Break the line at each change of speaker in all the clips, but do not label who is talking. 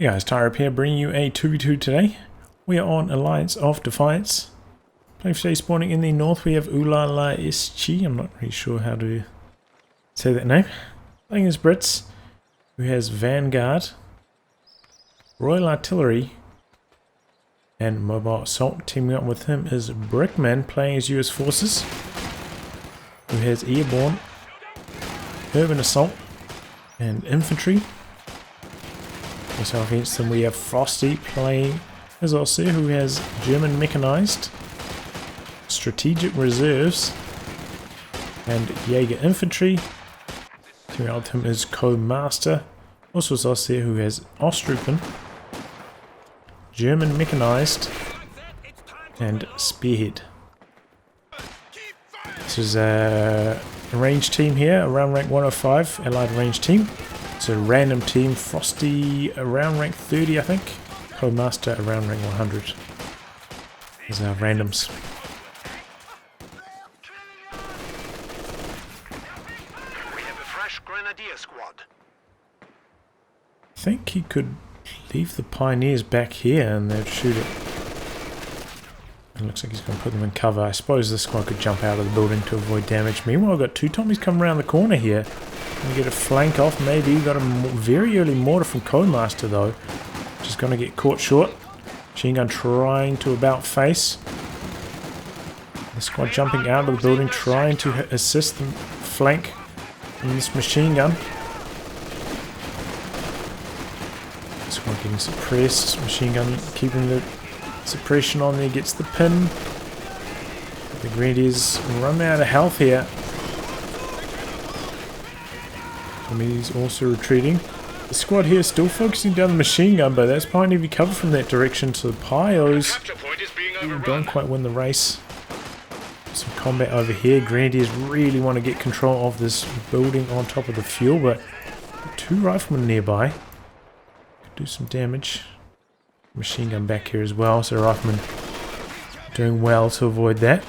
Hey guys, COHm4st3r here, bringing you a 2v2 today. We are on Alliance of Defiance. Playing today, spawning in the north, we have eschie. I'm not really sure how to say that name. Playing as Brits, who has Vanguard, Royal Artillery, and Mobile Assault. Teaming up with him is Brickman, playing as US Forces, who has Airborne, Urban Assault, and Infantry. Also against them we have Frosty playing as Ostheer, who has German Mechanized, Strategic Reserves, and Jaeger Infantry. Teaming out with him is COHm4st3r, also as Ostheer, who has Ostheer, German Mechanized, and Spearhead. This is a ranged team here, around rank 105, allied ranged team. It's a random team. Frosty around rank 30, I think. COHm4st3r around rank 100. These are randoms.
We have a fresh grenadier squad.
I think he could leave the pioneers back here and they'd shoot it. It looks like he's going to put them in cover. I suppose this squad could jump out of the building to avoid damage. Meanwhile, we've got two Tommies coming around the corner here. And get a flank off, maybe. Got a very early mortar from COHm4st3r though. Just going to get caught short. Machine gun trying to about face. The squad jumping out of the building, trying to assist the flank from this machine gun. Squad getting suppressed. Machine gun keeping the suppression on there, gets the pin. The Grenadiers run out of health here. He's also retreating. The squad here is still focusing down the machine gun, but that's behind heavy cover from that direction, so the Pios don't quite win the race. Some combat over here. Grenadiers really want to get control of this building on top of the fuel, but two riflemen nearby could do some damage. Machine gun back here as well, so riflemen doing well to avoid that.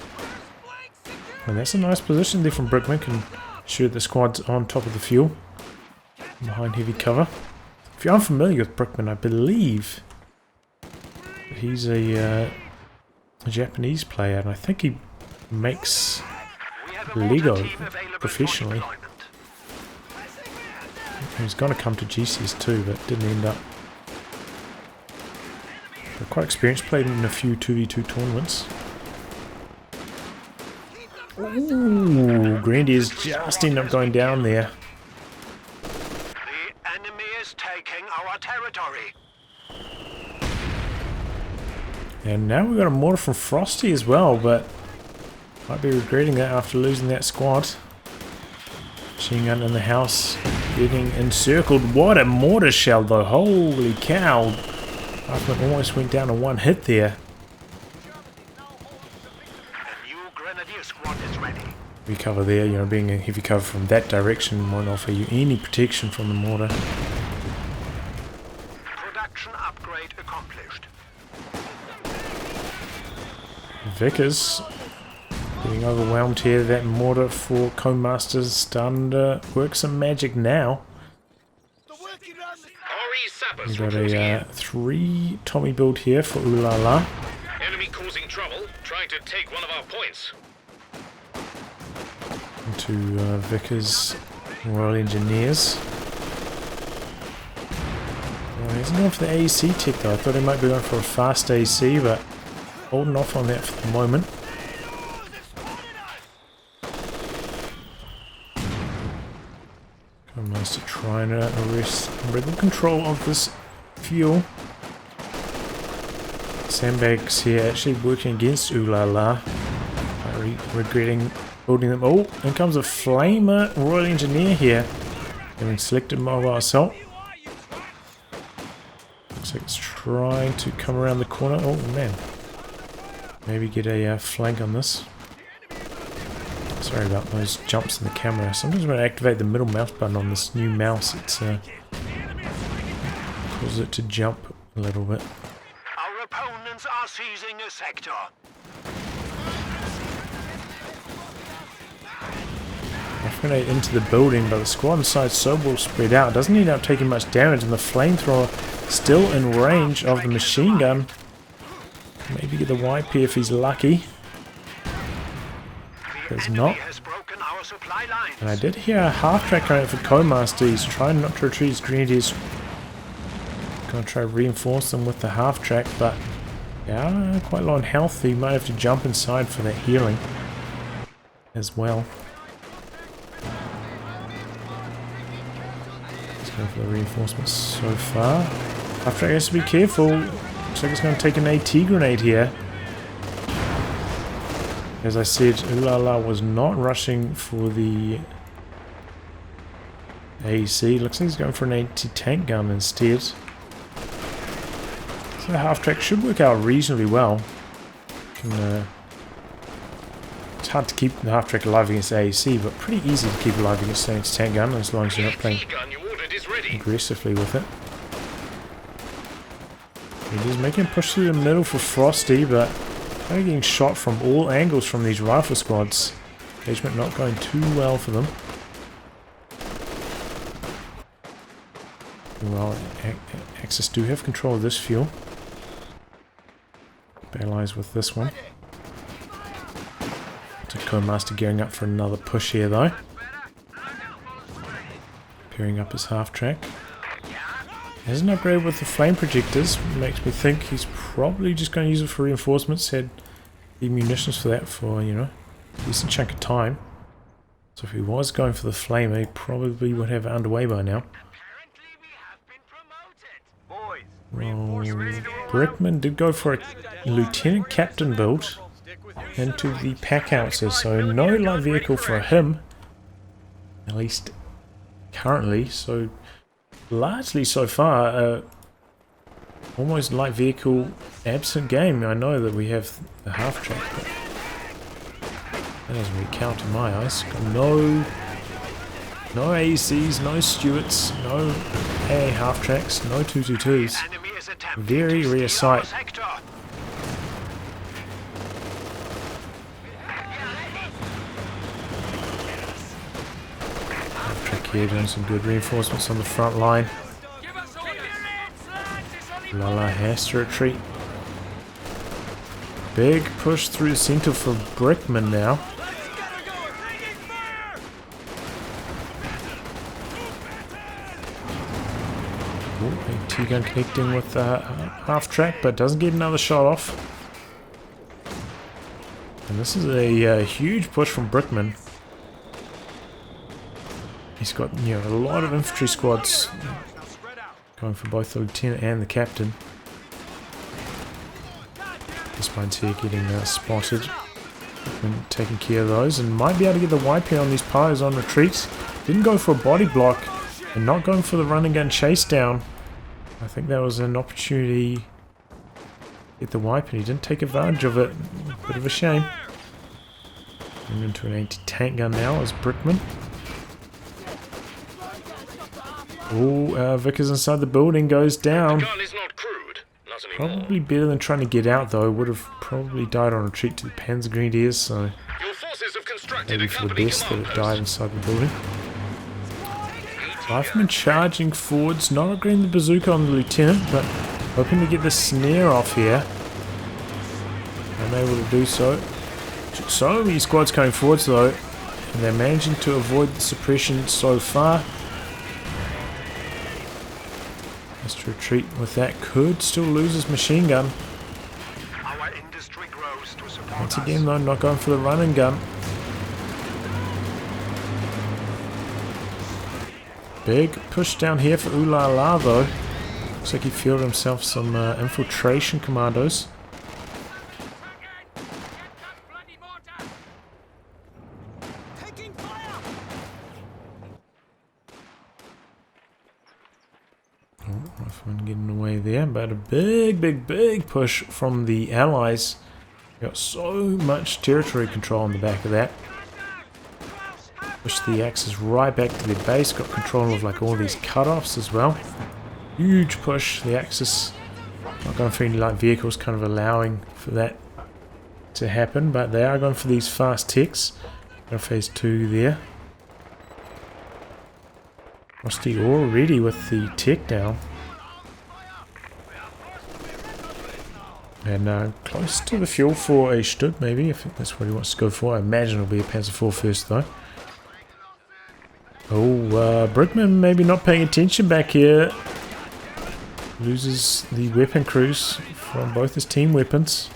And that's a nice position there from Brickman. Can shoot the squad's on top of the fuel. Behind heavy cover. If you're unfamiliar with Brickman, I believe he's a Japanese player, and I think he makes Lego professionally. He was going to come to GCs too, but didn't end up. But quite experienced, played in a few 2v2 tournaments. Ooh, Grenadiers just end up going down there.
The enemy is taking our territory.
And now we've got a mortar from Frosty as well, but might be regretting that after losing that squad. Machine gun in the house, getting encircled. What a mortar shell though, holy cow. Rifleman almost went down to one hit there. Heavy cover there, you know, being a heavy cover from that direction won't offer you any protection from the mortar.
Production upgrade accomplished.
Vickers getting overwhelmed here. That mortar for COHm4st3r's starting to work some magic now. We've got a 3 Tommy build here for Ulala.
Enemy causing trouble, trying to take one of our points.
To Vickers Royal Engineers. He's going for the AEC tech though. I thought he might be going for a fast AEC, but holding off on that for the moment. COHm4st3r trying to arrest rebel control of this fuel. Sandbags here actually working against Ulala. Regretting building them. Oh, in comes a Flamer Royal Engineer here. Having selected Mobile Assault. Looks like it's trying to come around the corner. Oh man. Maybe get a flank on this. Sorry about those jumps in the camera. Sometimes when I activate the middle mouse button on this new mouse, it's causes it to jump a little bit.
Our opponents are seizing a sector.
grenade into the building, but the squad inside so well spread out. Doesn't end up taking much damage, and the flamethrower still in range of the machine gun. Maybe get the wipe here if he's lucky. There's not. And I did hear a half-track coming for COHm4st3r. He's trying not to retreat his grenadiers. Gonna try to reinforce them with the half-track, but yeah, quite low on health. He might have to jump inside for that healing as well. Let's go for the reinforcements so far. Half-track has to be careful. Looks like it's going to take an AT grenade here. As I said, Ulala was not rushing for the AEC. Looks like he's going for an anti-tank gun instead. So the half-track should work out reasonably well. It's hard to keep the half-track alive against AEC, but pretty easy to keep alive against the anti-tank gun as long as you're not playing aggressively with it. He's making a push through the middle for Frosty, but they're getting shot from all angles from these rifle squads. Engagement not going too well for them. Well, Axis do have control of this fuel. Allies with this one. COHm4st3r gearing up for another push here though. Pairing up his half-track. Has an upgrade with the flame projectors. Makes me think he's probably just going to use it for reinforcements. Had the munitions for that for, you know, a decent chunk of time. So if he was going for the flame, he probably would have it underway by now. Well, Brickman did go for a lieutenant captain build into the pack howitzers, so no light vehicle for him, at least currently. So largely so far, almost light vehicle absent game. I know that we have the half track, but that doesn't really count in my eyes. Got no AECs, no Stewarts, no AA half tracks, no 222s. Very rare sight. Half track here doing some good reinforcements on the front line. Lala has to retreat. Big push through the center for Brickman now. T-gun connecting with the half-track, but doesn't get another shot off. And this is a huge push from Brickman. He's got, you know, a lot of infantry squads going for both the lieutenant and the captain. This one's here getting spotted and taking care of those, and might be able to get the wipe here on these pilots on retreat. Didn't go for a body block and not going for the run and gun chase down. I think that was an opportunity to get the wipe, and he didn't take advantage of it. Bit of a shame. And into an anti-tank gun now as Brickman. Oh, Vickers inside the building goes down. Probably better than trying to get out though. Would have probably died on retreat to the Panzer Grenadiers, so maybe for the best that it died inside the building. Rifleman charging forwards, not upgrading the bazooka on the lieutenant, but hoping to get the snare off here. Unable to do so. So many squads coming forwards though, and they're managing to avoid the suppression so far. Has to retreat with that. Could still lose his machine gun. Once again though, not going for the run and gun. Big push down here for Ulala though. Looks like he fielded himself some infiltration commandos. Oh, Rifleman getting away there, but a big push from the Allies. Got so much territory control on the back of that. Push the Axis right back to their base, got control of like all these cutoffs as well. Huge push, the Axis not going for any light vehicles, kind of allowing for that to happen, but they are going for these fast techs. Got phase 2 there. Frosty already with the tech down. And close to the fuel for a Stub, maybe, if that's what he wants to go for. I imagine it'll be a COHm4st3r first, though. Oh, Brickman maybe not paying attention back here. Loses the weapon crews from both his team weapons.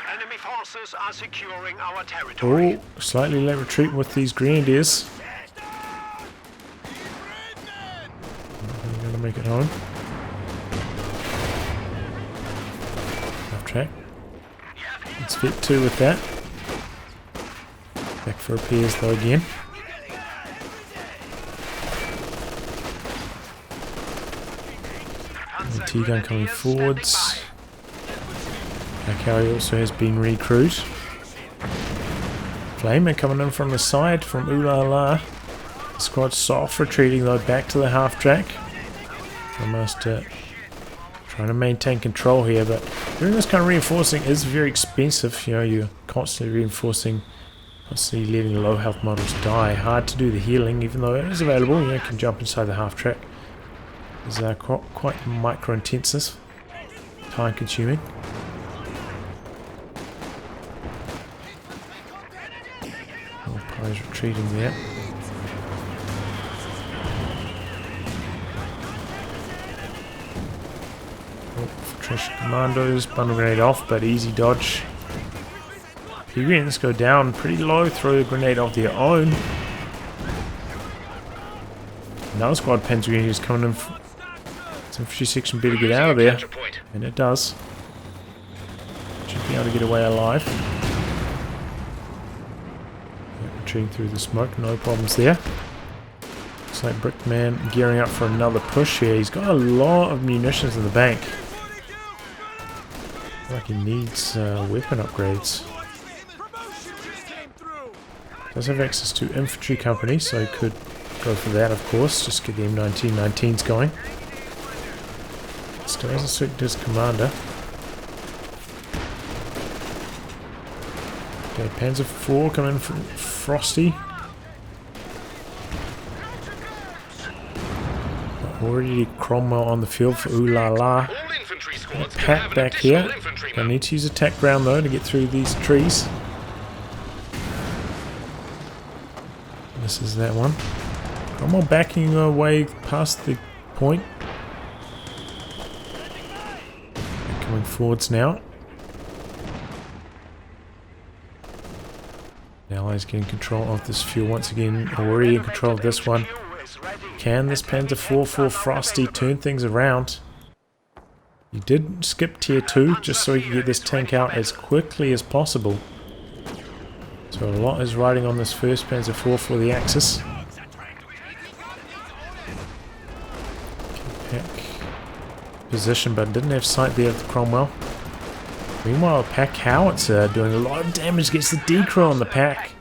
Enemy forces are securing our territory.
Oh, slightly late retreat with these grenadiers. They're going to make it home. Off track. Let's fit 2 with that. Back for repairs though again. T-gun coming forwards. Akari also has been recruited. Flamer coming in from the side from Ooh La La. The squad soft retreating though back to the half track. Almost trying to maintain control here, but doing this kind of reinforcing is very expensive. You know, you're constantly reinforcing, constantly letting low health models die. Hard to do the healing, even though it is available. You know, you can jump inside the half track. It's quite micro intensive, time consuming. Oh, Pi's retreating there. Oh, Patricia Commandos, bundle grenade off, but easy dodge. P-Grens go down pretty low, throw the grenade off their own. Another squad Panzer Grenadiers coming in. Infantry section better get out of there, and it does. Should be able to get away alive. Retreating through the smoke, no problems there. Looks like Brickman gearing up for another push here. He's got a lot of munitions in the bank. Like he needs weapon upgrades. Does have access to infantry company, so he could go for that, of course. Just get the M1919s going. Still hasn't selected his commander. Okay, COHm4 coming in from Frosty. Already Cromwell on the field for Ooh La La. Pat back here. I need to use attack ground though to get through these trees. This is that one. Cromwell backing away past the point. Coming forwards now. The Allies getting control of this fuel once again. Already in control of this one. Can this COHm4 for Frosty turn things around? He did skip tier 2 just so he could get this tank out as quickly as possible. So a lot is riding on this first COHm4 for the Axis. Position, but didn't have sight there of the Cromwell. Meanwhile, Pack Howitzer doing a lot of damage, gets the decrew on the Pack.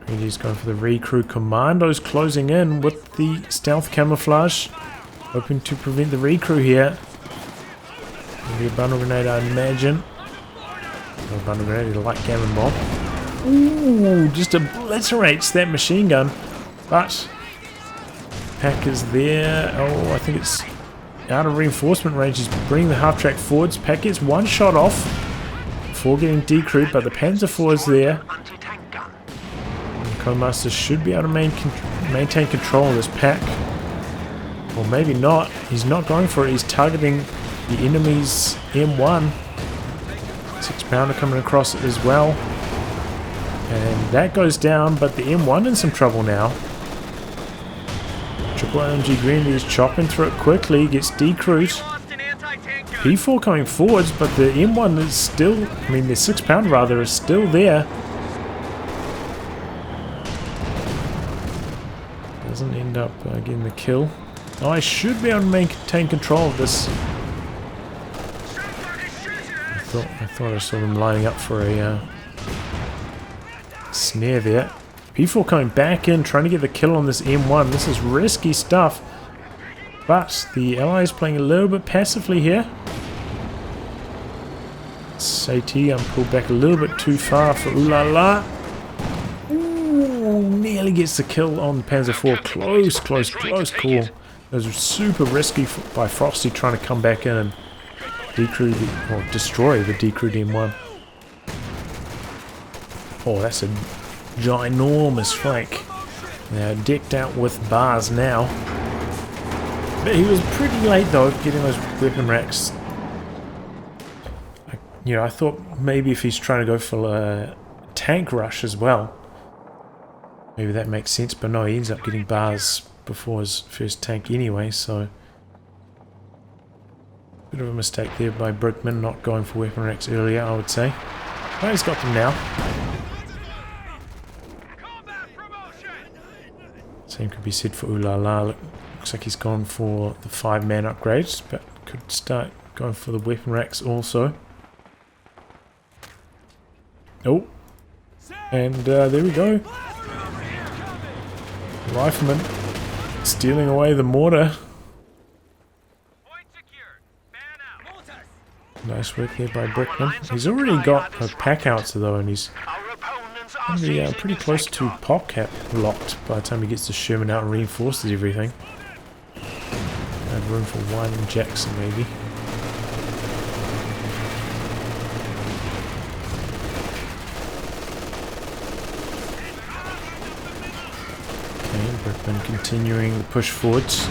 He's going for the recruit. Commandos closing in with the stealth camouflage, hoping to prevent the recruit here. Maybe a bundle grenade, I imagine. No bundle grenade, a light cannon bomb. Ooh, just obliterates that machine gun, but Pack is there. Oh, I think it's out of reinforcement range. He's bringing the half track forwards. Pack gets one shot off before getting decrewed, but the COHm4 is there. COHm4st3r should be able to maintain control of this Pack. Or maybe not. He's not going for it. He's targeting the enemy's M1. 6-pounder coming across as well. And that goes down, but the M1 in some trouble now. Triple LMG Grenadiers chopping through it quickly, gets decrewed. P4 coming forwards, but the M1 is still, I mean the 6-pounder rather, is still there. Doesn't end up getting the kill. Oh, I should be able to maintain control of this. I thought I saw them lining up for a snare there. P4 coming back in, trying to get the kill on this M1. This is risky stuff. But the Allies playing a little bit passively here. SAT, I'm pulled back a little bit too far for Ooh La La. nearly gets the kill on Panzer IV. Close call. It was super risky by Frosty trying to come back in and destroy the decrewed M1. Oh, that's a ginormous flank. They're decked out with bars now. But he was pretty late though, getting those weapon racks. You know, I thought maybe if he's trying to go for a tank rush as well, maybe that makes sense, but no, he ends up getting bars before his first tank anyway, so bit of a mistake there by Brickman not going for weapon racks earlier, I would say. But he's got them now. Same could be said for Ooh La La. Looks like he's gone for the 5-man upgrades, but could start going for the weapon racks also. Oh, and there we go. Rifleman stealing away the mortar. Nice work there by Brickman. He's already got a pack outs though, and he's going to be pretty close to pop cap locked by the time he gets the Sherman out and reinforces everything. Have room for one Jackson maybe. Brickman continuing the push forwards.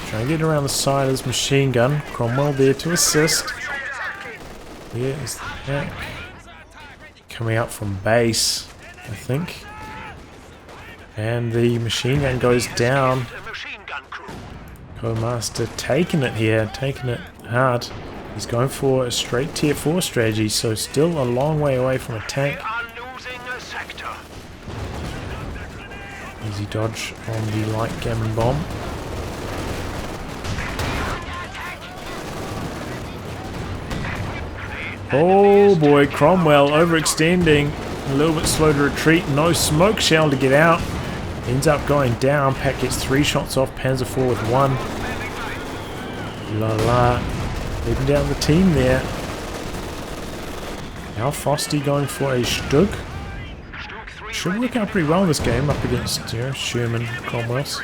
Trying to get around the side of this machine gun. Cromwell there to assist. There is the pack. Coming out from base, I think. And the machine gun goes down. COHm4st3r taking it here, taking it hard. He's going for a straight tier 4 strategy, so still a long way away from a tank. Easy dodge on the light gammon bomb. Oh boy, Cromwell overextending. A little bit slow to retreat. No smoke shell to get out. Ends up going down. Pack gets 3 shots off. Panzer IV with 1. La la. Leaving down the team there. Now Frosty going for a Stug. Should work out pretty well in this game up against, you know, Sherman, Cromwell's.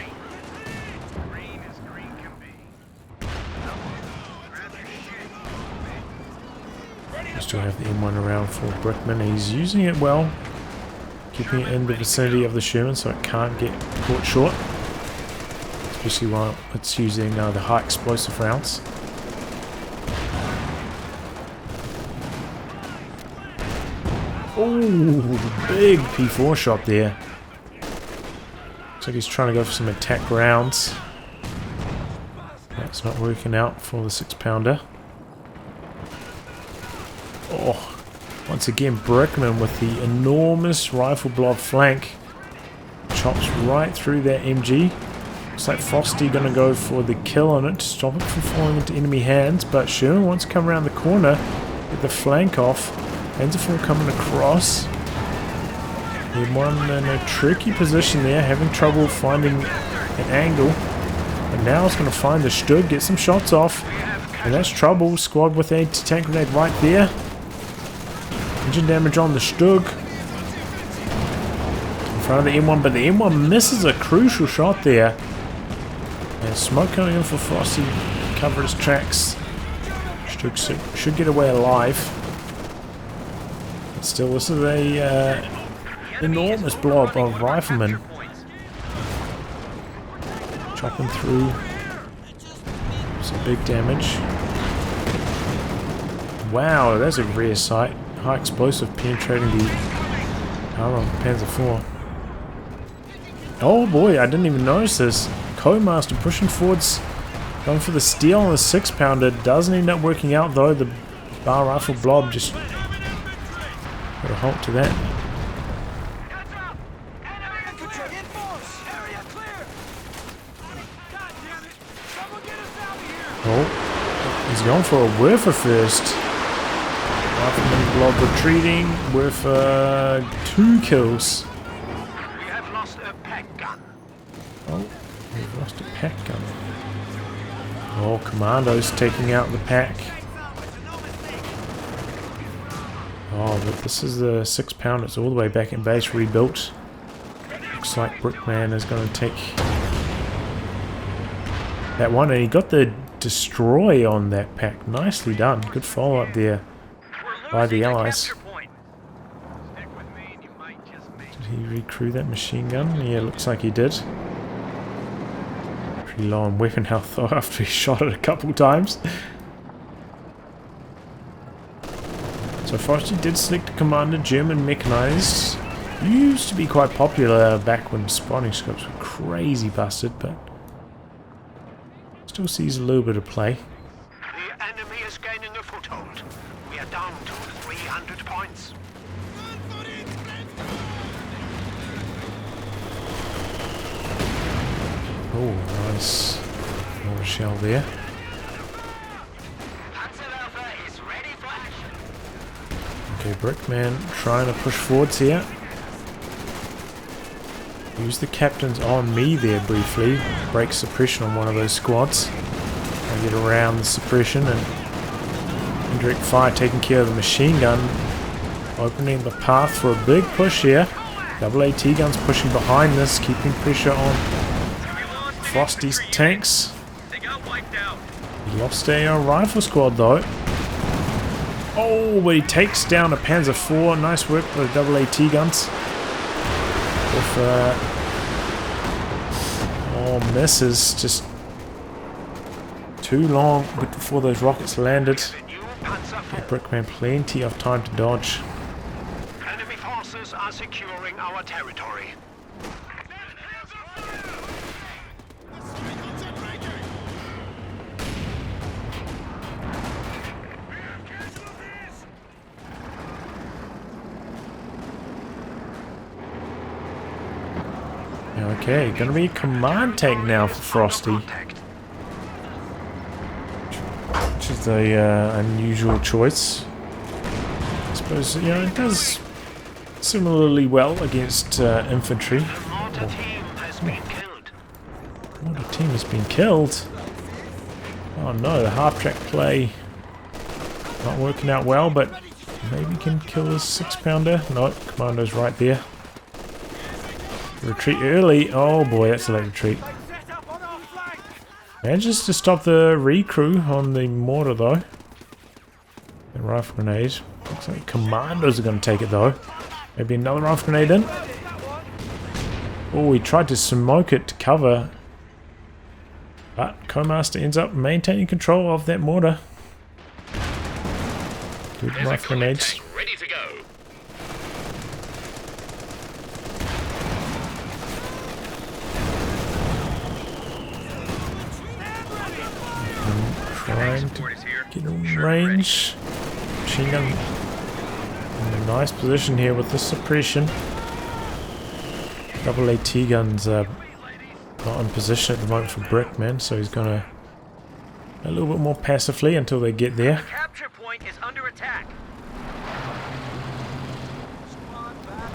Still have the M1 around for Brickman. He's using it well, keeping it in the vicinity of the Sherman so it can't get caught short, especially while it's using the high explosive rounds. Oh, big P4 shot there. Looks like he's trying to go for some attack rounds. That's not working out for the 6-pounder. Oh, once again Brickman with the enormous rifle blob flank. Chops right through that MG. Looks like Frosty gonna go for the kill on it to stop it from falling into enemy hands, but Sherman wants to come around the corner, get the flank off. Panzer IV coming across. M1 in a tricky position there, having trouble finding an angle. And now it's going to find the Stug, get some shots off. And that's trouble. Squad with anti-tank grenade right there. Engine damage on the Stug. In front of the M1, but the M1 misses a crucial shot there. And smoke coming in for Frosty. Cover his tracks. Stug should get away alive. Still, this is a enormous blob of riflemen chopping through some big damage. Wow, that's a rare sight. High explosive penetrating the armor of Panzer IV. Oh boy, I didn't even notice this. COHm4st3r pushing forwards, going for the steal on the 6-pounder. Doesn't end up working out though. The bar rifle blob just put a halt to that. Oh, he's going for a Werfer first. Rifleman blob retreating. Werfer 2 kills.
We have lost a pack gun.
Oh, we've lost a pack gun. Oh, Commando's taking out the pack. Oh, but this is the 6-pounder. It's all the way back in base, rebuilt. Looks like Brickman is going to take that one, and he got the destroy on that pack. Nicely done. Good follow up there by the allies. Did he recrew that machine gun? Yeah, looks like he did. Pretty low on weapon health though after he shot it a couple times. So Frosty did select Commander German Mechanized. Used to be quite popular back when spawning scopes were crazy busted, but still sees a little bit of play.
The enemy is gaining a foothold. We are down to 300 points.
Oh, nice. More shell there. Okay, Brickman trying to push forwards here. Use the captains on me there briefly. Break suppression on one of those squads. And get around the suppression and indirect fire taking care of the machine gun. Opening the path for a big push here. Double AT guns pushing behind this, keeping pressure on Frosty's tanks. He lost a rifle squad though. Oh, but he takes down a Panzer IV. Nice work with the double AT guns. With, misses. Just too long before those rockets landed. Gave Brickman plenty of time to dodge.
Enemy forces are securing our territory.
Okay, gonna be a command tank now for Frosty. Which is a unusual choice. I suppose, you know, it does similarly well against infantry.
The mortar team has been killed.
Mortar team has been killed? Oh no, the half-track play not working out well, but maybe can kill this 6-pounder. No, Commando's right there. Retreat early. Oh boy, that's a late retreat. Manages to stop the recrew on the mortar though. The rifle grenade. Looks like commandos are going to take it though. Maybe another rifle grenade in. Oh, he tried to smoke it to cover. But COHm4st3r ends up maintaining control of that mortar. Good rifle grenades.
Ready to go.
Trying to get in range. Machine gun in a nice position here with the suppression. Double AT guns not in position at the moment for Brickman, so he's gonna a little bit more passively until they get there.
The capture point is under attack.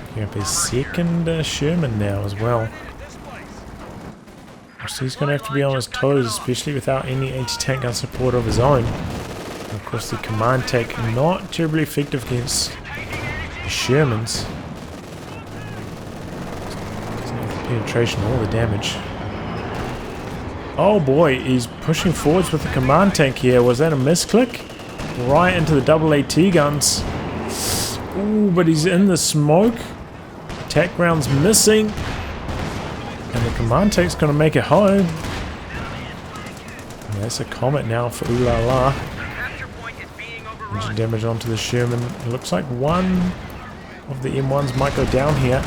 Picking up his second Sherman now as well. So he's going to have to be on his toes, especially without any anti-tank gun support of his own. And of course the command tank not terribly effective against the Shermans. Doesn't have the penetration or the damage. Oh boy, he's pushing forwards with the command tank here. Was that a misclick? Right into the double AT guns. Ooh, but he's in the smoke. Attack rounds missing. And the command tank's going to make it home. Yeah, that's a comet now for Ooh La La. Engine damage onto the Sherman. It looks like one of the M1s might go down here.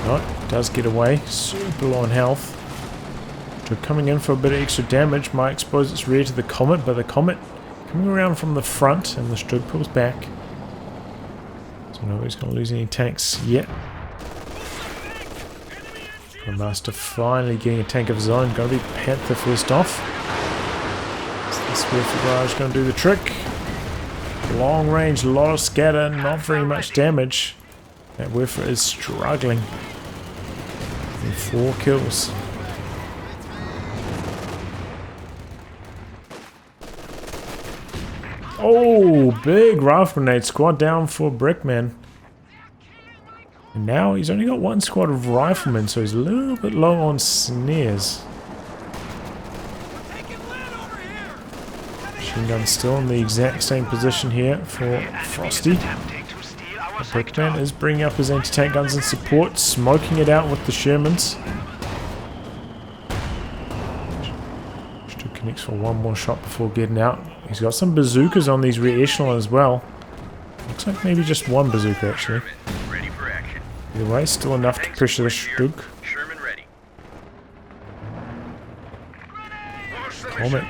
No, it does get away. Super low on health. So coming in for a bit of extra damage might expose its rear to the comet, but the comet coming around from the front and the Stroke pulls back. So nobody's going to lose any tanks yet. COHm4st3r finally getting a tank of his own. Going to be Panther first off. So this Spearhead is going to do the trick. Long range, a lot of scatter, not very much damage. That Werfer is struggling. And 4 kills. Oh, big rifle grenade squad down for Brickman. And now he's only got one squad of riflemen, so he's a little bit low on snares. Machine gun still in the exact same position here for Frosty. Brickman is bringing up his anti-tank guns in support, smoking it out with the Shermans. Still connects for one more shot before getting out. He's got some bazookas on these rear echelon as well. Looks like maybe just one bazooka actually. Either way, still enough to pressure the Stug. Comet.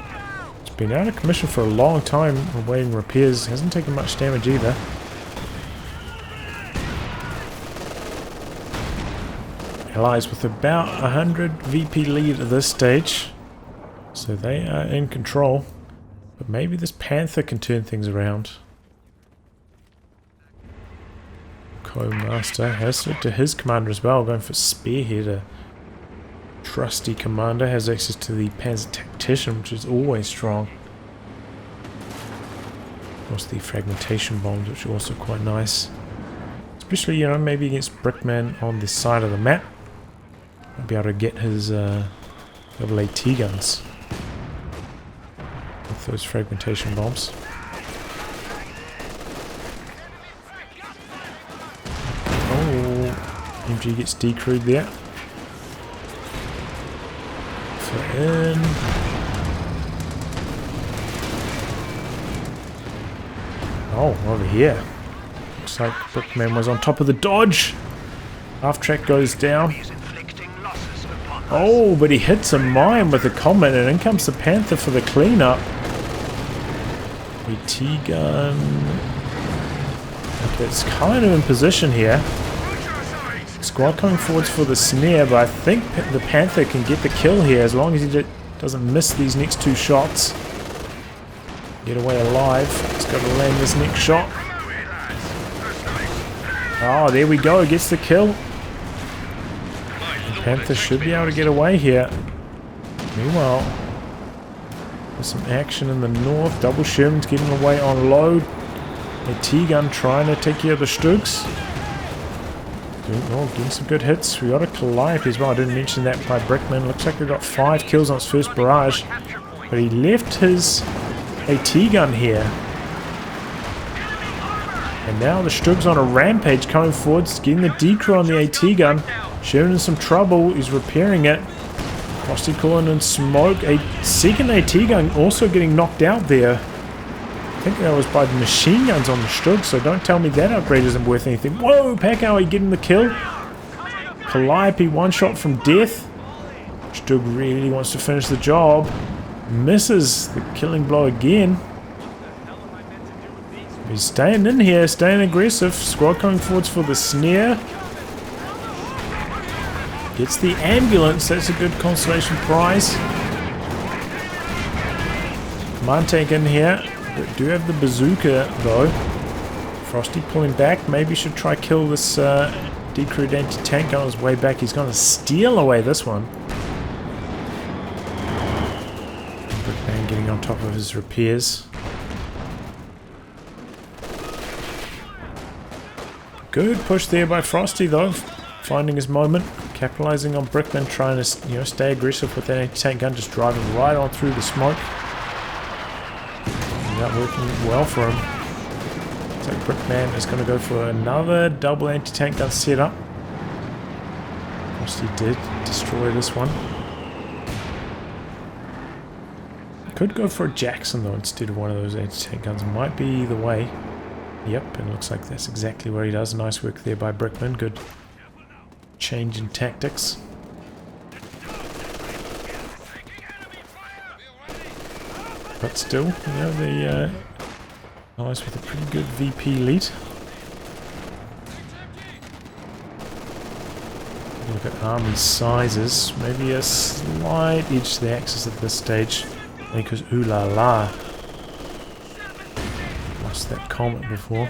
It's been out of commission for a long time, awaiting repairs. Hasn't taken much damage either. Allies with about 100 VP lead at this stage. So they are in control. But maybe this Panther can turn things around. COHm4st3r has selected his commander as well, going for Spearhead, a trusty commander, has access to the Panzer Tactician, which is always strong. Of course, the fragmentation bombs, which are also quite nice. Especially, you know, maybe against Brickman on this side of the map. Might be able to get his level AT guns with those fragmentation bombs. MG gets decrewed there. Fly in. Oh, over here. Looks like Brickman was on top of the dodge. Half track goes down. Oh, but he hits a mine with a comet, and in comes the Panther for the cleanup. AT gun. Okay, it's kind of in position here. Squad coming forwards for the snare, but I think the Panther can get the kill here as long as he doesn't miss these next two shots. Get away alive. He's got to land this next shot. Oh, there we go. Gets the kill. The Panther should be able to get away here. Meanwhile, there's some action in the north. Double Sherman's getting away on load. A T-gun trying to take care of the Stugs. Getting some good hits. We got a Calliope as well. I didn't mention that by Brickman. Looks like we got 5 kills on his first barrage. But he left his AT gun here. And now the Stug's on a rampage coming forwards, getting the decrew on the AT gun. Sherman in some trouble. He's repairing it. Frosty calling in smoke. A second AT gun also getting knocked out there. I think that was by the machine guns on the Stug, so don't tell me that upgrade isn't worth anything. Whoa, Packowie getting the kill. Calliope one shot from death. Stug really wants to finish the job. Misses the killing blow again. He's staying in here, staying aggressive. Squad coming forwards for the snare. Gets the ambulance, that's a good consolation prize. Command tank in here. Do have the bazooka though. Frosty pulling back. Maybe should try kill this decrewed anti-tank on his way back. He's going to steal away this one. Brickman getting on top of his repairs. Good push there by Frosty though. Finding his moment. Capitalizing on Brickman trying to, you know, stay aggressive with that anti-tank gun. Just driving right on through the smoke. That working well for him. So Brickman is going to go for another double anti-tank gun setup. Frosty did destroy this one. Could go for a Jackson though instead of one of those anti-tank guns. Might be the way. Yep, and looks like that's exactly what he does. Nice work there by Brickman. Good change in tactics. But still, you know, the Allies with a pretty good VP lead. Look at army sizes. Maybe a slight edge to the axis at this stage. Because ooh la la. Lost that comet before.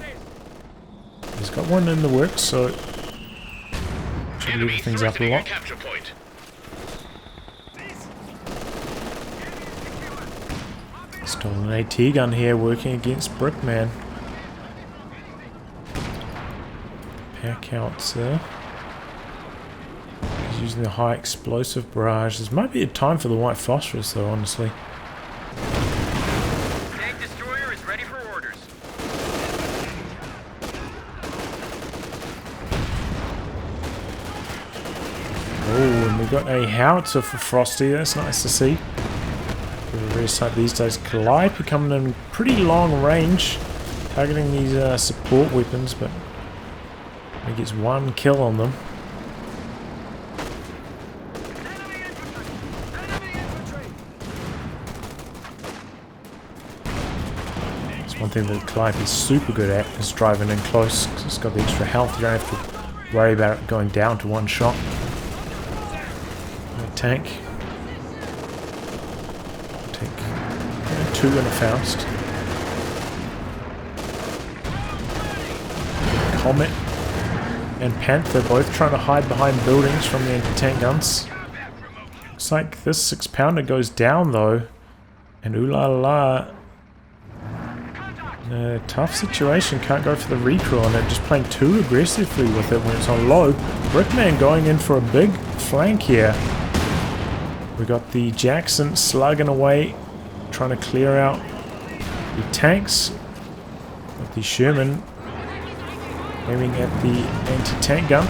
He's got one in the works, so should level things up a lot. Stolen AT gun here working against Brickman. Pack out, sir. He's using the high explosive barrage. This might be a time for the white phosphorus though, honestly.
Tank destroyer is ready for orders.
Oh, and we got a howitzer for Frosty. That's nice to see. Very side these days. Calliope coming in pretty long range, targeting these support weapons, but he gets one kill on them. It's one thing that Calliope is super good at is driving in close because it's got the extra health. You don't have to worry about it going down to one shot. Tank. Take 2 and a Faust. Comet and Panther both trying to hide behind buildings from the anti-tank guns. Looks like this 6-pounder goes down though. And ooh la la. Tough situation, can't go for the recruit on it, just playing too aggressively with it when it's on low. Brickman going in for a big flank here. We got the Jackson slugging away, trying to clear out the tanks. With the Sherman aiming at the anti-tank gun.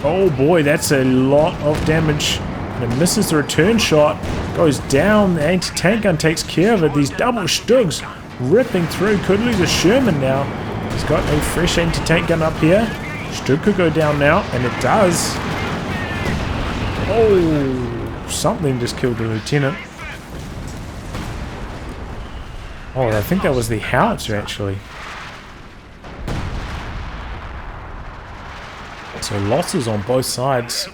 Oh boy, that's a lot of damage. And it misses the return shot. Goes down, the anti-tank gun takes care of it. These double Stugs ripping through. Could lose a Sherman now. He's got a fresh anti-tank gun up here. Stug could go down now, and it does. Oh, something just killed the lieutenant. Oh, I think that was the howitzer actually. So losses on both sides.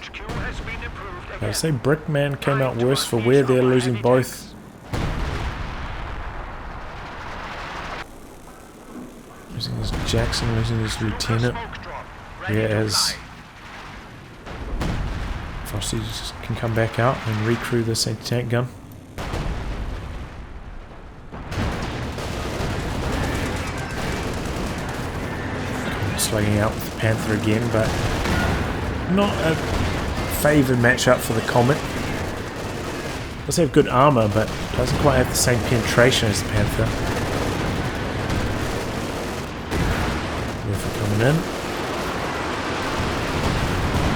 I say Brickman came out worse for wear there, losing both. Losing his Jackson, losing his lieutenant. Whereas Frosty can come back out and recrew this anti-tank gun. Slugging out with the Panther again, but not a favoured matchup for the Comet. Does have good armour, but doesn't quite have the same penetration as the Panther. Therefore coming in.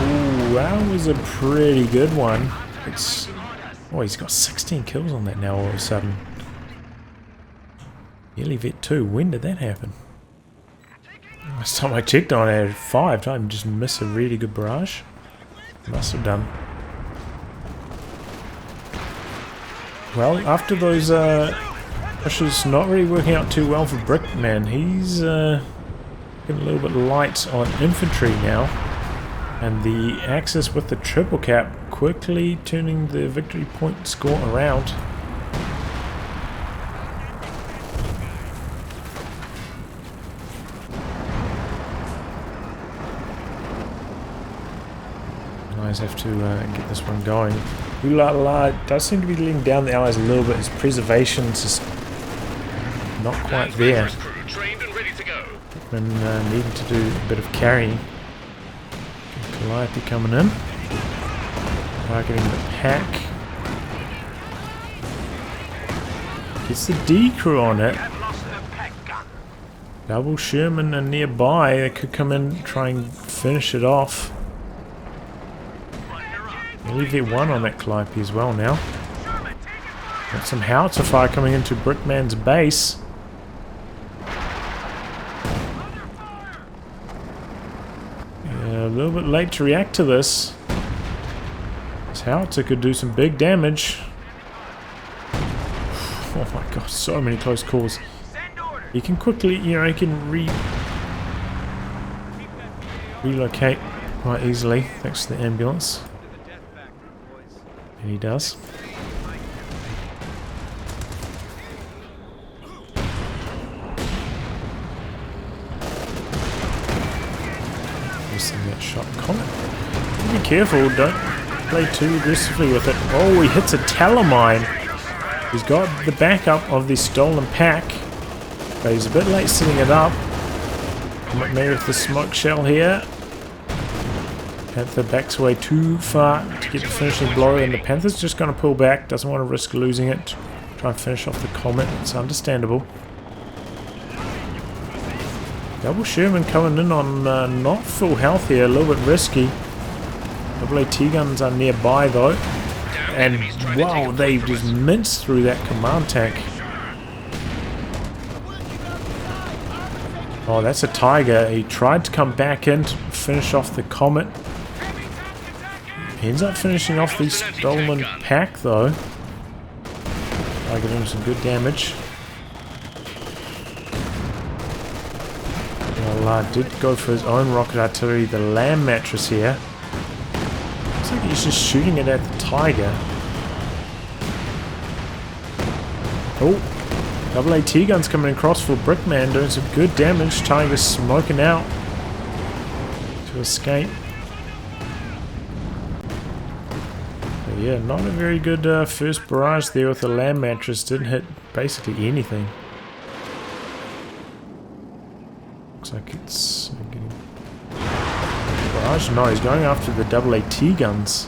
Ooh, that was a pretty good one. It's oh, he's got 16 kills on that now all of a sudden. Nearly vet 2. When did that happen? Last time I checked on it, I had 5. I just missed a really good barrage. Must have done. Well, after those pushes not really working out too well for Brickman, he's getting a little bit light on infantry now. And the Axis with the triple cap quickly turning the victory point score around. Allies have to get this one going. Ooh la la does seem to be letting down the Allies a little bit. His preservation's just not quite there. And needing to do a bit of carrying. Calliope coming in. Targeting the pack. Gets the D crew on it. Double Sherman and nearby. They could come in and try and finish it off. Nearly get 1 on that Calliope as well now. Got some howitzer fire coming into Brickman's base. Yeah, a little bit late to react to this. This howitzer could do some big damage. Oh my god, so many close calls. He can quickly, you know, he can relocate quite easily thanks to the ambulance. And he does. Missing that shot. Comet. Be careful, don't play too aggressively with it. Oh, he hits a Talamine. He's got the backup of the stolen pack, but he's a bit late setting it up. Maybe with the smoke shell here. Panther backs away too far to get the finishing blow, and the Panther's just going to pull back. Doesn't want to risk losing it. Try and finish off the Comet. It's understandable. Double Sherman coming in on not full health here. A little bit risky. Double AT guns are nearby though. And wow, they just minced through that command tank. Oh, that's a Tiger. He tried to come back in to finish off the Comet. He ends up finishing off the stolen pack though. Tiger doing some good damage. Well, did go for his own rocket artillery, the Lamb Mattress here. Looks like he's just shooting it at the Tiger. Oh, double AT guns coming across for Brickman, doing some good damage. Tiger's smoking out to escape. But yeah, not a very good first barrage there with the Lamb Mattress. Didn't hit basically anything. Looks like it's getting barrage. No, he's going after the double AT guns.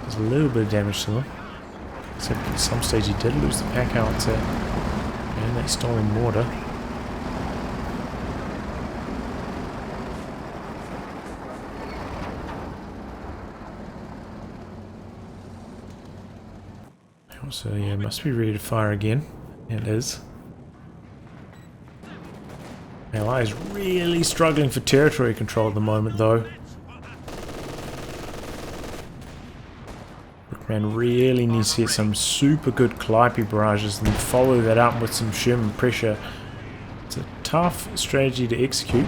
There's a little bit of damage to them. Except at some stage he did lose the pack out and that stolen mortar. So yeah, must be ready to fire again. It is. Ally is really struggling for territory control at the moment though. Brickman really needs to get some super good Calliope barrages and follow that up with some Sherman pressure. It's a tough strategy to execute.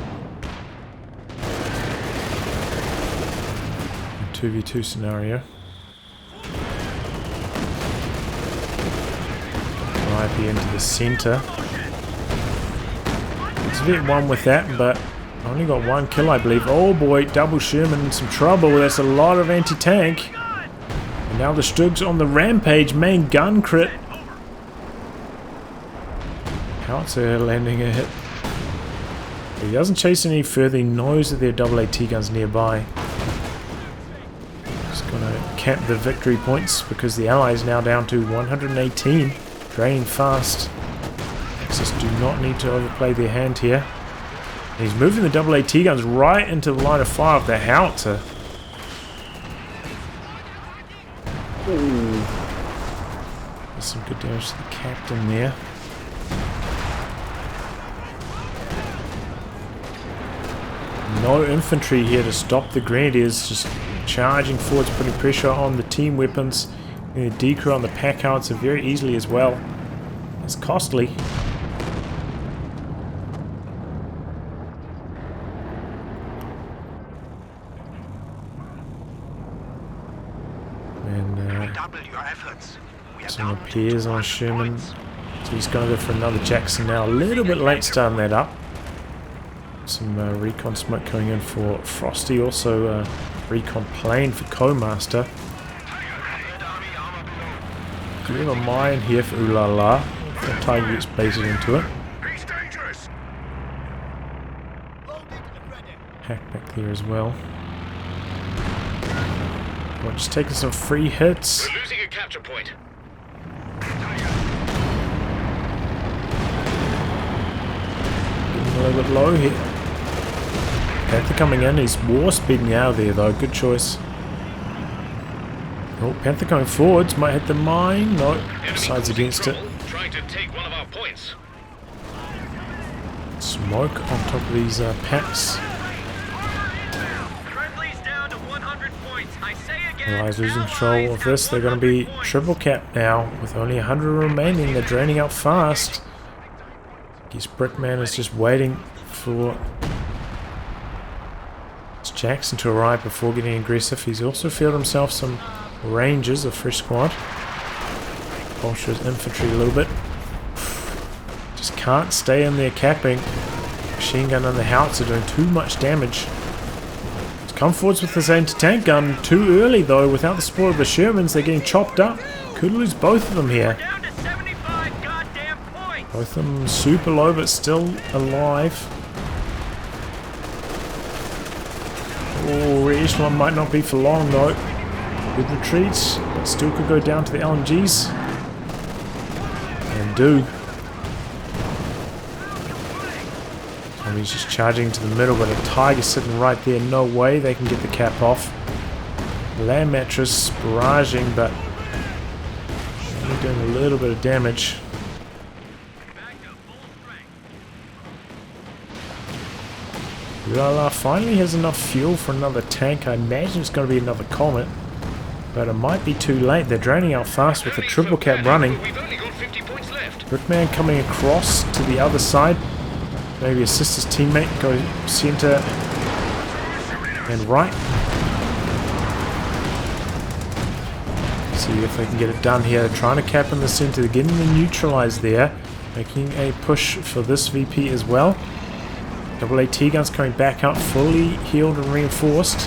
A 2v2 scenario. Calliope into the center. It's a bit one with that, but I only got one kill, I believe. Oh boy, double Sherman in some trouble. That's a lot of anti-tank. And now the Stug's on the rampage. Main gun crit. Howitzer landing a hit. He doesn't chase any further. He knows that there are double AT guns nearby. Just gonna cap the victory points because the Ally is now down to 118. Draining fast. Axis do not need to overplay their hand here. And he's moving the double AT guns right into the line of fire of the Howitzer. Ooh. There's some good damage to the captain there. No infantry here to stop the Grenadiers, just charging forwards, putting pressure on the team weapons. And the decrew on the pack Howitzer very easily as well. It's costly. Some repairs on Sherman. So he's going to go for another Jackson now. A little bit late starting that up. Some recon smoke coming in for Frosty. Also recon plane for COHm4st3r. Could we have a mine here for Ooh La La? That Tiger gets baited into it. Hack back there as well. We're just taking some free hits.
We're losing a capture point.
Getting a little bit low here. Panther coming in. He's war speeding out of there though. Good choice. Oh, Panther coming forwards. Might hit the mine. No, sides against it.
Trying to take one of our points.
Smoke on top of these packs. Allies losing control of this. They're going to be triple capped now with only 100 remaining. They're draining out fast. I guess Brickman is just waiting for Jackson to arrive before getting aggressive. He's also fielded himself some Rangers, a fresh squad. Bolster his infantry a little bit. Just can't stay in there capping. Machine gun and the Howitzer doing too much damage. Come forwards with this anti-tank gun too early though. Without the support of the Shermans, they're getting chopped up. Could lose both of them here. Both of them super low but still alive. Oh, re-echelon might not be for long though. Good retreats, but still could go down to the LMGs. And do. And he's just charging to the middle, but a Tiger sitting right there. No way they can get the cap off. Land mattress barraging, but only doing a little bit of damage. Lala finally has enough fuel for another tank. I imagine it's going to be another Comet, but it might be too late. They're draining out fast with the triple cap running.
We've only got 50 points left.
Brickman coming across to the other side. Maybe assist his teammate. Go center and right. See if they can get it done here. They're trying to cap in the center. They're getting the neutralized there. Making a push for this VP as well. AT guns coming back out, fully healed and reinforced.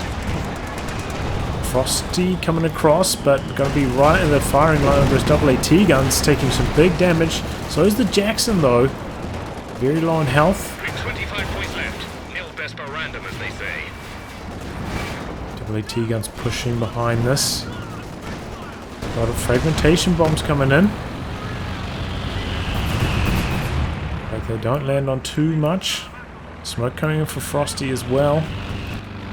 Frosty coming across, but going to be right in the firing line of those AT guns, taking some big damage. So is the Jackson though. Very low on health.
25 points left. Nil best per random, as they say.
AT guns pushing behind this. A lot of fragmentation bombs coming in. But they don't land on too much. Smoke coming in for Frosty as well.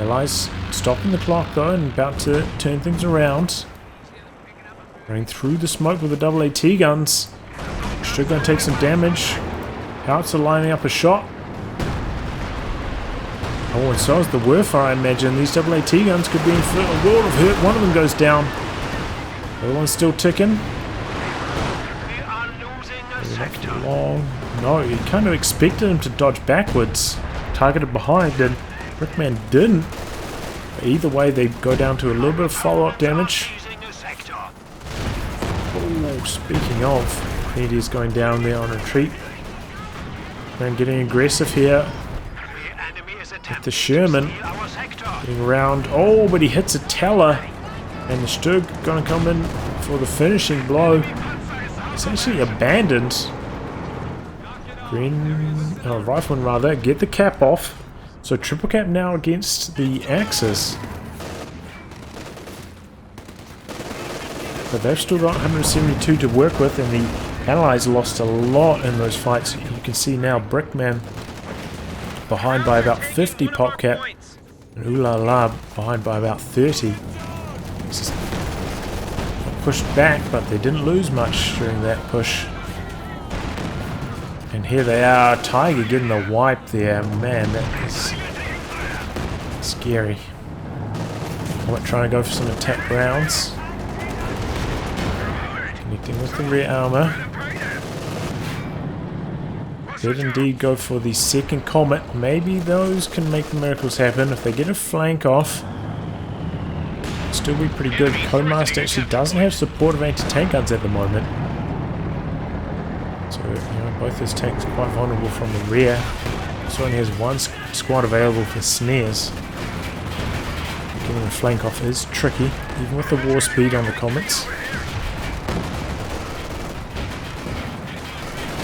Allies stopping the clock though and about to turn things around. Running through the smoke with the AT guns. Still going to take some damage. Howitzer lining up a shot. Oh, and so is the Werfer, I imagine. These AT guns could be in for a world of hurt. One of them goes down. The other one's still ticking.
We are losing a sector.
Long. No, you kind of expected him to dodge backwards. Targeted behind, and Brickman didn't. But either way, they go down to a little bit of follow-up damage.
Losing a sector.
Oh, speaking of, Media's going down there on retreat. And getting aggressive here.
The enemy is
With the Sherman.
attempting to steal our sector.
Getting around. Oh, but he hits a Teller. And the Stug going to come in for the finishing blow. It's actually abandoned. Rifleman rather, get the cap off. So triple cap now against the Axis. But they've still got 172 to work with, and the Allies lost a lot in those fights. You can see now Brickman behind by about 50 pop cap, and Ooh La La behind by about 30. Pushed back, but they didn't lose much during that push. And here they are, Tiger getting the wipe there. Man, that is scary. Comet trying to go for some attack rounds. Connecting with the rear armor. Did indeed go for the second Comet. Maybe those can make the miracles happen. If they get a flank off, still be pretty good. COHm4st3r actually doesn't have support of anti-tank guns at the moment. So, you know, both his tanks are quite vulnerable from the rear. So only has one squad available for snares. Getting a flank off is tricky, even with the war speed on the Comets.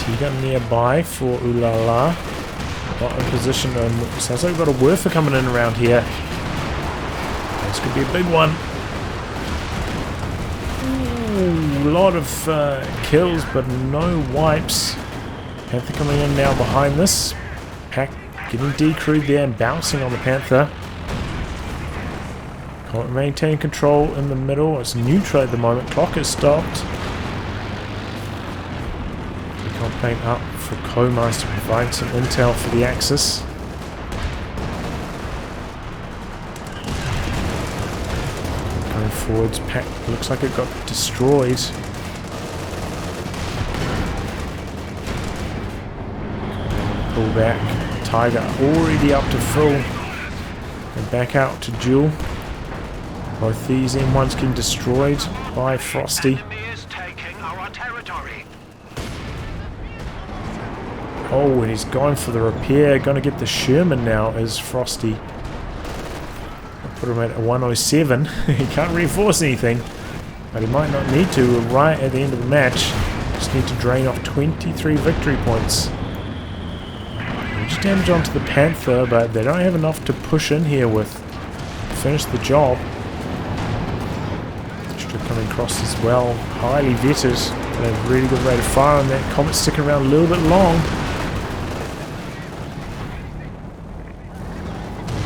T-gun nearby for Ooh La La. Not in position. Sounds like we've got a Werfer coming in around here. This could be a big one. Ooh, a lot of kills, but no wipes. Panther coming in now behind this. Pack getting decrewed there and bouncing on the Panther. Can't maintain control in the middle. It's neutral at the moment. Clock is stopped. Complaint up for COHm4st3r to provide some intel for the Axis. Going forwards, pack looks like it got destroyed. Pull back. Tiger already up to full. And back out to duel. Both these M1s getting destroyed by Frosty.
Enemy is taking our territory.
Oh, and he's going for the repair. Going to get the Sherman now as Frosty. I'll put him at a 107. He can't reinforce anything, but he might not need to right at the end of the match. Just need to drain off 23 victory points. Huge damage onto the Panther, but they don't have enough to push in here with. Finish the job. Extra coming across as well. Highly vetted. They have a really good rate of fire on that. Comet's sticking around a little bit long.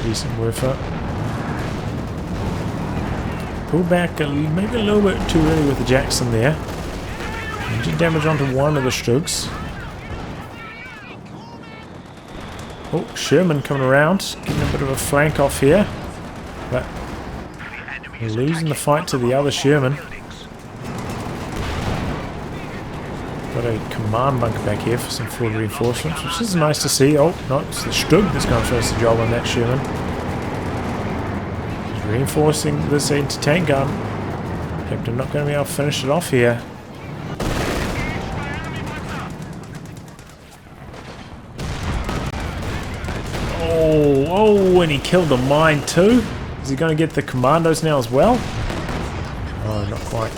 Decent worth it. Pull back maybe a little bit too early with the Jackson there. Major damage onto one of the Stugs. Oh, Sherman coming around, getting a bit of a flank off here. But losing the fight to the other Sherman. Got a command bunker back here for some forward reinforcements, which is nice to see. Oh, no, it's the Stug that's going to finish the job on that Sherman. Reinforcing this anti-tank gun. Captain not going to be able to finish it off here. Oh, and he killed the mine too. Is he going to get the commandos now as well? Oh, not quite.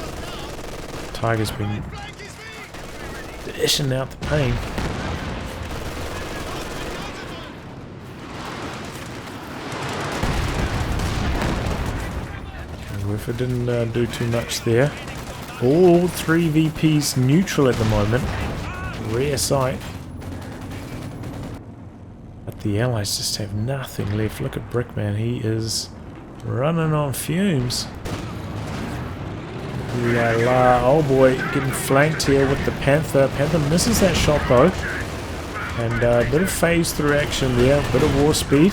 Tiger's been dishing out the pain. If it didn't do too much there. All 3 VPs neutral at the moment. Rare sight. But the Allies just have nothing left. Look at Brickman. He is running on fumes. Oh boy, getting flanked here with the Panther. Panther misses that shot though. And a bit of phase through action there. A bit of war speed.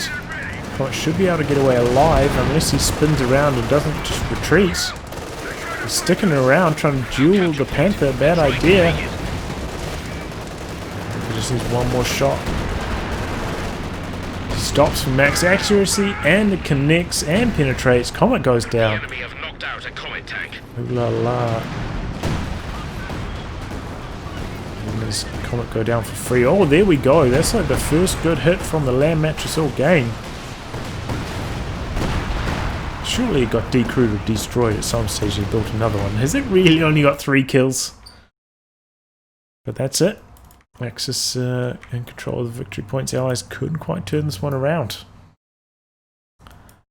Should be able to get away alive unless he spins around and doesn't just retreat. He's sticking around trying to duel the Panther. Bad idea. He just needs one more shot. He stops for max accuracy and it connects and penetrates. Comet goes down.
The enemy have knocked out a Comet tank.
Ooh la la. And does Comet go down for free? Oh, there we go. That's like the first good hit from the land mattress all game. Surely it got decrewed or destroyed at some stage. He built another one. Has it really only got 3 kills? But that's it. Axis in control of the victory points. The Allies couldn't quite turn this one around.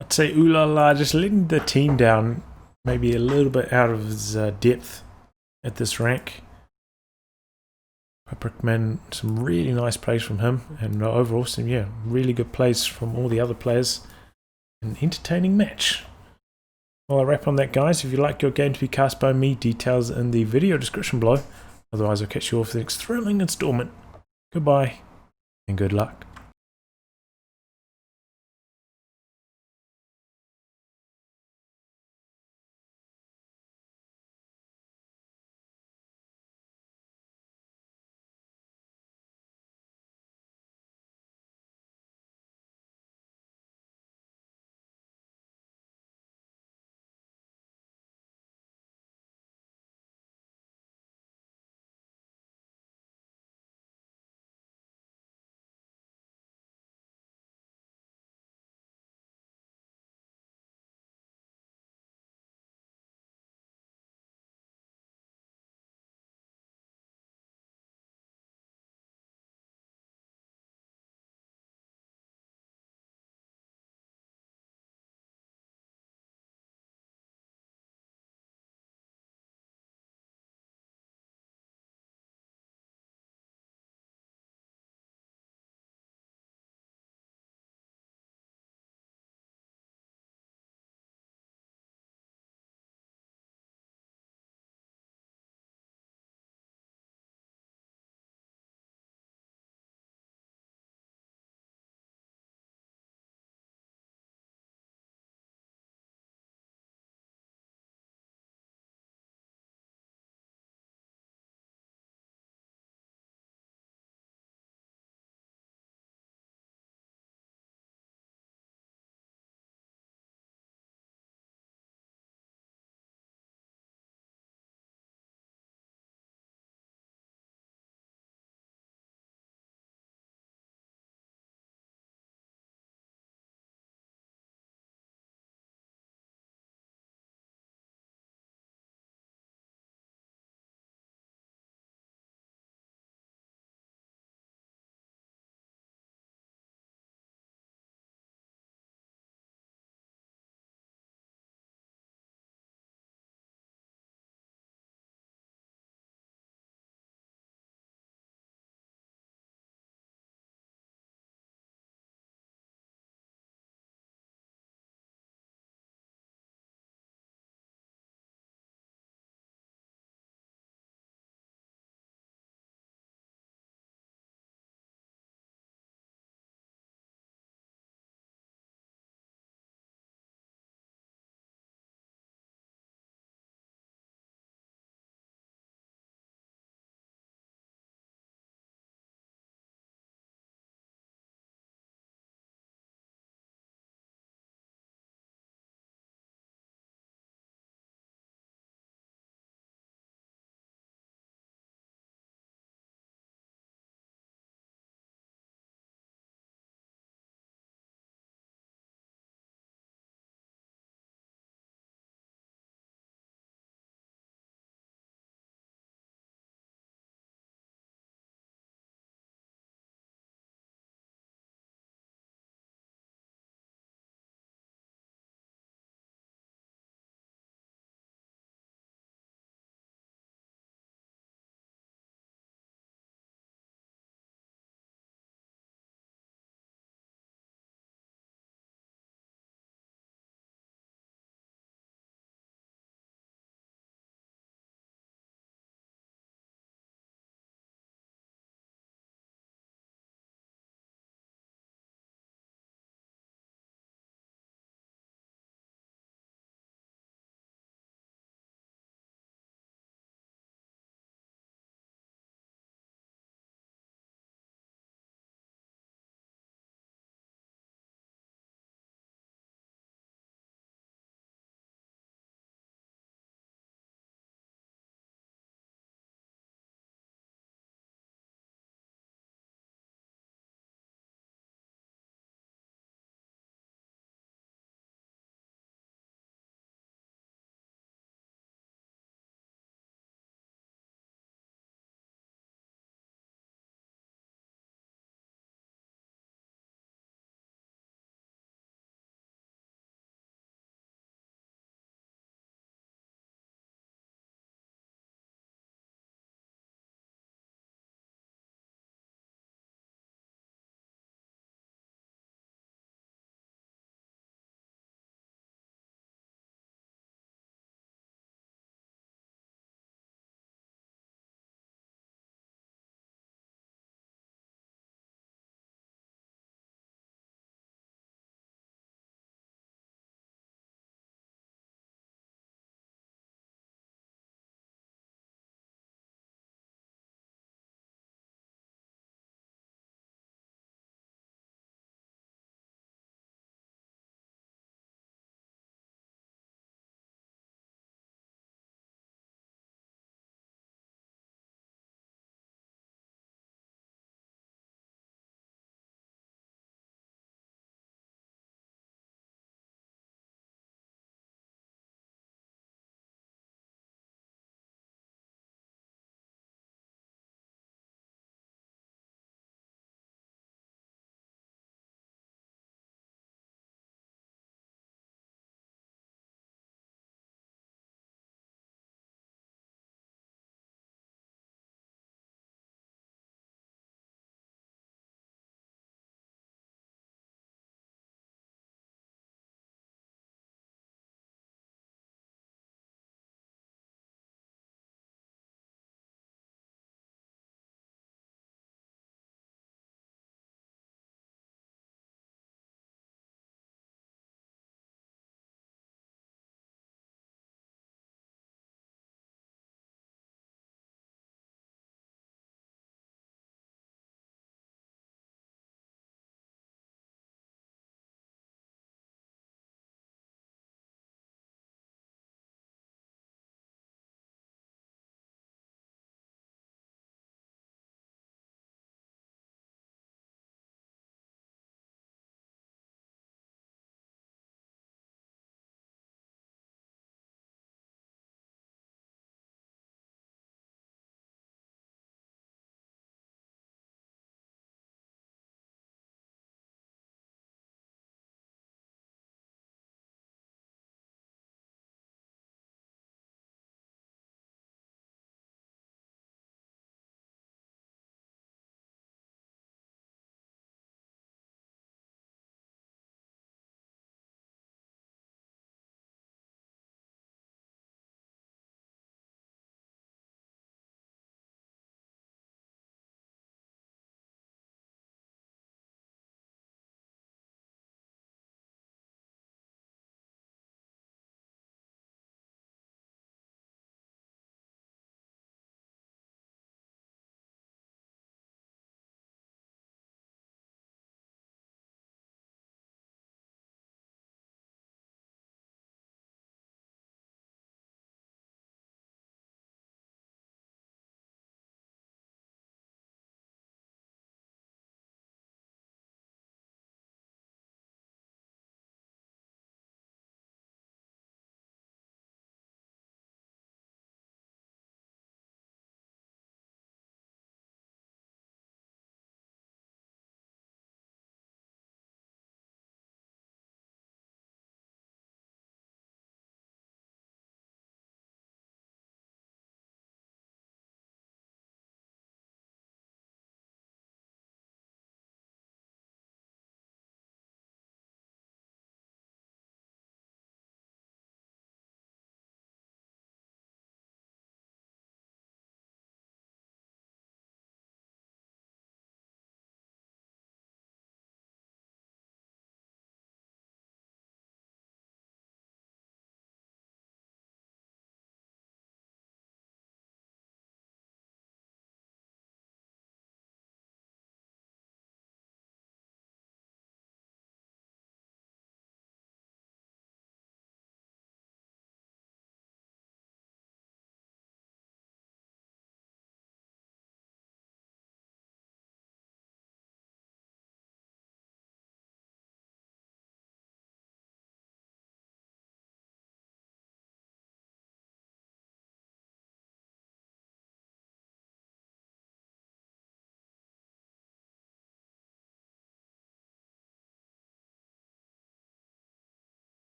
I'd say ooh la la, just letting the team down maybe a little bit out of his depth at this rank. But Brickman, some really nice plays from him. And overall, some really good plays from all the other players. An entertaining match. Well, I wrap on that, guys. If you'd like your game to be cast by me, details in the video description below. Otherwise, I'll catch you all for the next thrilling installment. Goodbye, and good luck.